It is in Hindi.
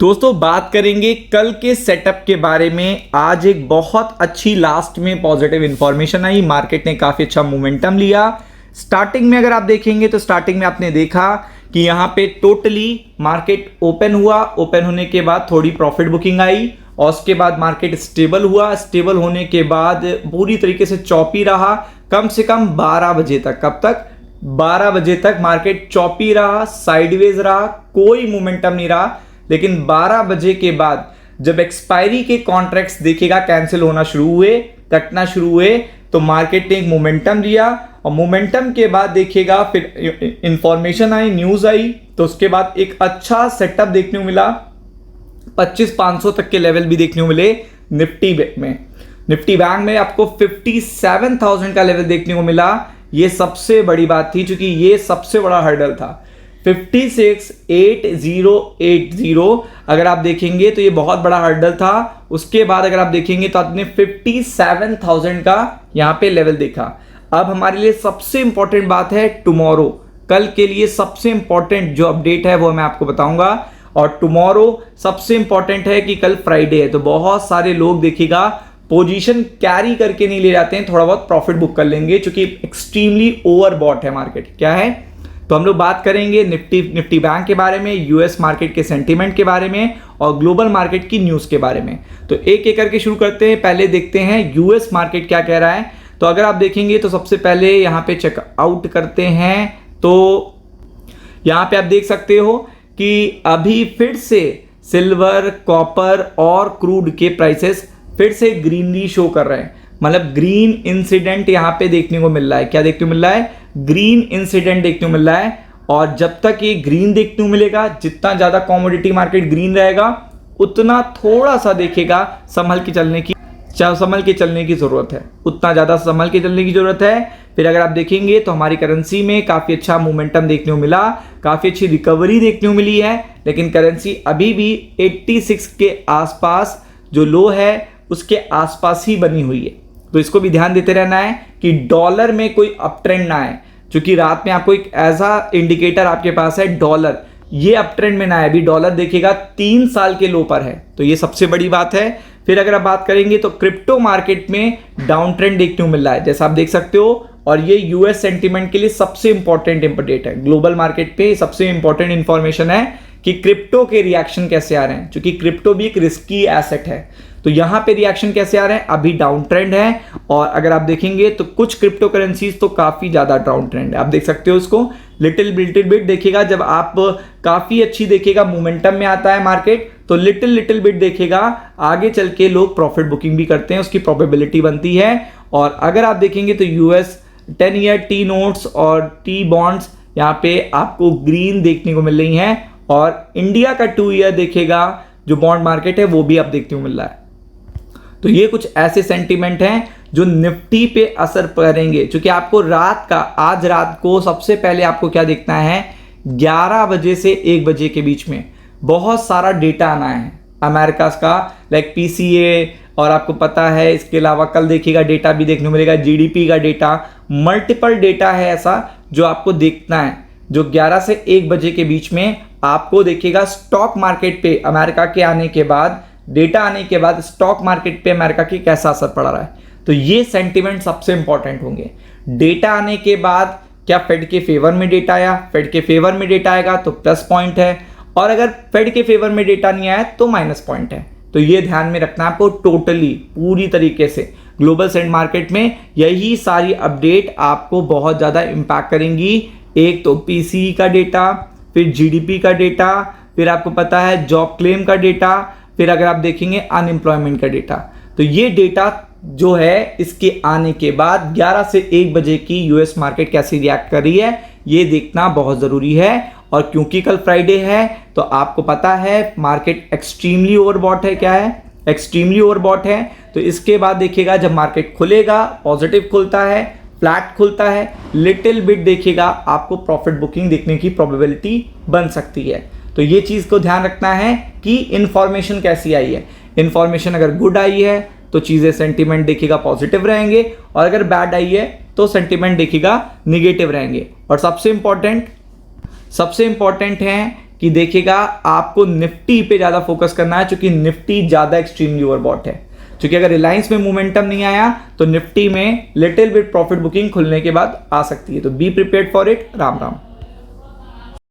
दोस्तों बात करेंगे कल के सेटअप के बारे में। आज एक बहुत अच्छी लास्ट में पॉजिटिव इंफॉर्मेशन आई, मार्केट ने काफी अच्छा मोमेंटम लिया। स्टार्टिंग में अगर आप देखेंगे तो स्टार्टिंग में आपने देखा कि यहां पे टोटली मार्केट ओपन हुआ, ओपन होने के बाद थोड़ी प्रॉफिट बुकिंग आई और उसके बाद मार्केट स्टेबल हुआ। स्टेबल होने के बाद पूरी तरीके से चौपी रहा कम से कम 12 बजे तक। कब तक? 12 बजे तक मार्केट चौपी रहा, साइडवेज रहा, कोई मोमेंटम नहीं रहा। लेकिन 12 बजे के बाद जब एक्सपायरी के कॉन्ट्रैक्ट्स देखेगा कैंसिल होना शुरू हुए, कटना शुरू हुए, तो मार्केट ने एक मोमेंटम लिया और मोमेंटम के बाद देखेगा फिर इंफॉर्मेशन आई, न्यूज आई, तो उसके बाद एक अच्छा सेटअप देखने को मिला। 25,500 तक के लेवल भी देखने को मिले निफ्टी में। निफ्टी बैंक में आपको 57,000 का लेवल देखने को मिला। ये सबसे बड़ी बात थी क्योंकि ये सबसे बड़ा हर्डल था। 56,8080 अगर आप देखेंगे तो ये बहुत बड़ा हर्डल था। उसके बाद अगर आप देखेंगे तो आपने 57,000 का यहां पे लेवल देखा। अब हमारे लिए सबसे इंपॉर्टेंट बात है टुमारो, कल के लिए सबसे इंपॉर्टेंट जो अपडेट है वो मैं आपको बताऊंगा। और टुमारो सबसे इंपॉर्टेंट है कि कल फ्राइडे है, तो बहुत सारे लोग देखिएगा पोजीशन कैरी करके नहीं ले जाते हैं, थोड़ा बहुत प्रॉफिट बुक कर लेंगे क्योंकि एक्सट्रीमली ओवरबॉट है मार्केट। क्या है? तो हम लोग बात करेंगे निफ्टी बैंक के बारे में, यूएस मार्केट के सेंटीमेंट के बारे में और ग्लोबल मार्केट की न्यूज के बारे में। तो एक एक करके शुरू करते हैं। पहले देखते हैं यूएस मार्केट क्या कह रहा है। तो अगर आप देखेंगे तो सबसे पहले यहां पे चेकआउट करते हैं तो यहां पे आप देख सकते हो कि अभी फिर से सिल्वर, कॉपर और क्रूड के प्राइसेस फिर से ग्रीनली शो कर रहे हैं। मतलब ग्रीन इंसिडेंट यहां पे देखने को मिल रहा है। क्या देखने को मिल रहा है? ग्रीन इंसिडेंट देखने को मिल रहा है। और जब तक ये ग्रीन देखने को मिलेगा, जितना ज्यादा कमोडिटी मार्केट ग्रीन रहेगा उतना थोड़ा सा देखेगा संभल के चलने की जरूरत है, उतना ज्यादा संभल के चलने की जरूरत है। फिर अगर आप देखेंगे तो हमारी करेंसी में काफी अच्छा मोमेंटम देखने को मिला, काफी अच्छी रिकवरी देखने को मिली है। लेकिन करेंसी अभी भी 86 के आसपास जो लो है उसके आसपास ही बनी हुई है। तो इसको भी ध्यान देते रहना है कि डॉलर में कोई अप ट्रेंड ना आए, क्योंकि रात में आपको एक ऐसा इंडिकेटर आपके पास है डॉलर, ये अप ट्रेंड में ना आए। अभी डॉलर देखिएगा 3 साल के लो पर है, तो ये सबसे बड़ी बात है। फिर अगर आप बात करेंगे तो क्रिप्टो मार्केट में डाउन ट्रेंड देखने को मिल रहा है, जैसा आप देख सकते हो। और ये यूएस सेंटीमेंट के लिए सबसे इंपॉर्टेंट अपडेट है। ग्लोबल मार्केट पे सबसे इंपॉर्टेंट इंफॉर्मेशन है कि क्रिप्टो के रिएक्शन कैसे आ रहे हैं, क्योंकि क्रिप्टो भी एक रिस्की एसेट है। तो यहां पे रिएक्शन कैसे आ रहे हैं? अभी डाउन ट्रेंड है। और अगर आप देखेंगे तो कुछ क्रिप्टो करेंसीज तो काफी ज्यादा डाउन ट्रेंड है, आप देख सकते हो उसको। लिटिल बिट देखिएगा, जब आप काफी अच्छी देखिएगा मोमेंटम में आता है मार्केट, तो लिटिल बिट देखिएगा आगे चल के लोग प्रॉफिट बुकिंग भी करते हैं, उसकी प्रोबेबिलिटी बनती है। और अगर आप देखेंगे तो यूएस 10 ईयर टी नोट्स और टी बॉन्ड्स यहाँ पे आपको ग्रीन देखने को मिल रही हैं। और इंडिया का 2 ईयर देखेगा जो बॉन्ड मार्केट है वो भी आप देखने को मिल रहा है। तो ये कुछ ऐसे सेंटीमेंट हैं जो निफ्टी पे असर करेंगे, क्योंकि आपको आज रात को सबसे पहले आपको क्या देखना है, 11 बजे से 1 बजे के बीच में बहुत सारा डेटा आना है अमेरिका का, लाइक पीसीए, और आपको पता है इसके अलावा कल देखिएगा डेटा भी देखने को मिलेगा, जीडीपी का डेटा, मल्टीपल डेटा है ऐसा जो आपको देखना है, जो 11 से 1 बजे के बीच में आपको देखिएगा। स्टॉक मार्केट पे अमेरिका के आने के बाद, डेटा आने के बाद स्टॉक मार्केट पे अमेरिका की कैसा असर पड़ रहा है, तो ये सेंटीमेंट सबसे इंपॉर्टेंट होंगे। डेटा आने के बाद क्या फेड के फेवर में डेटा आया? फेड के फेवर में डेटा आएगा तो प्लस पॉइंट है, और अगर फेड के फेवर में डेटा नहीं आया तो माइनस पॉइंट है। तो ये ध्यान में रखना आपको टोटली पूरी तरीके से। ग्लोबल सेंड मार्केट में यही सारी अपडेट आपको बहुत ज्यादा इंपैक्ट करेंगी। एक तो पीसीई का डेटा, फिर जीडीपी का डेटा, फिर आपको पता है जॉब क्लेम का डेटा, फिर अगर आप देखेंगे अनएम्प्लॉयमेंट का डेटा। तो ये डेटा जो है इसके आने के बाद 11 से 1 बजे की यूएस मार्केट कैसे रिएक्ट कर रही है ये देखना बहुत जरूरी है। और क्योंकि कल फ्राइडे है तो आपको पता है मार्केट एक्सट्रीमली ओवरबॉट है। क्या है? एक्सट्रीमली ओवरबॉट है। तो इसके बाद देखिएगा जब मार्केट खुलेगा, पॉजिटिव खुलता है, फ्लैट खुलता है, लिटिल बिट देखिएगा आपको प्रॉफिट बुकिंग देखने की प्रोबेबिलिटी बन सकती है। तो ये चीज को ध्यान रखना है कि इंफॉर्मेशन कैसी आई है। इंफॉर्मेशन अगर गुड आई है तो चीजें सेंटीमेंट देखिएगा पॉजिटिव रहेंगे, और अगर बैड आई है तो सेंटीमेंट देखिएगा निगेटिव रहेंगे। और सबसे इंपॉर्टेंट है कि देखिएगा आपको निफ्टी पे ज्यादा फोकस करना है, क्योंकि निफ्टी ज्यादा एक्सट्रीमली ओवरबॉट है। क्योंकि अगर रिलायंस में मोमेंटम नहीं आया तो निफ्टी में लिटिल बिट प्रॉफिट बुकिंग खुलने के बाद आ सकती है। तो be prepared for it. Ram Ram.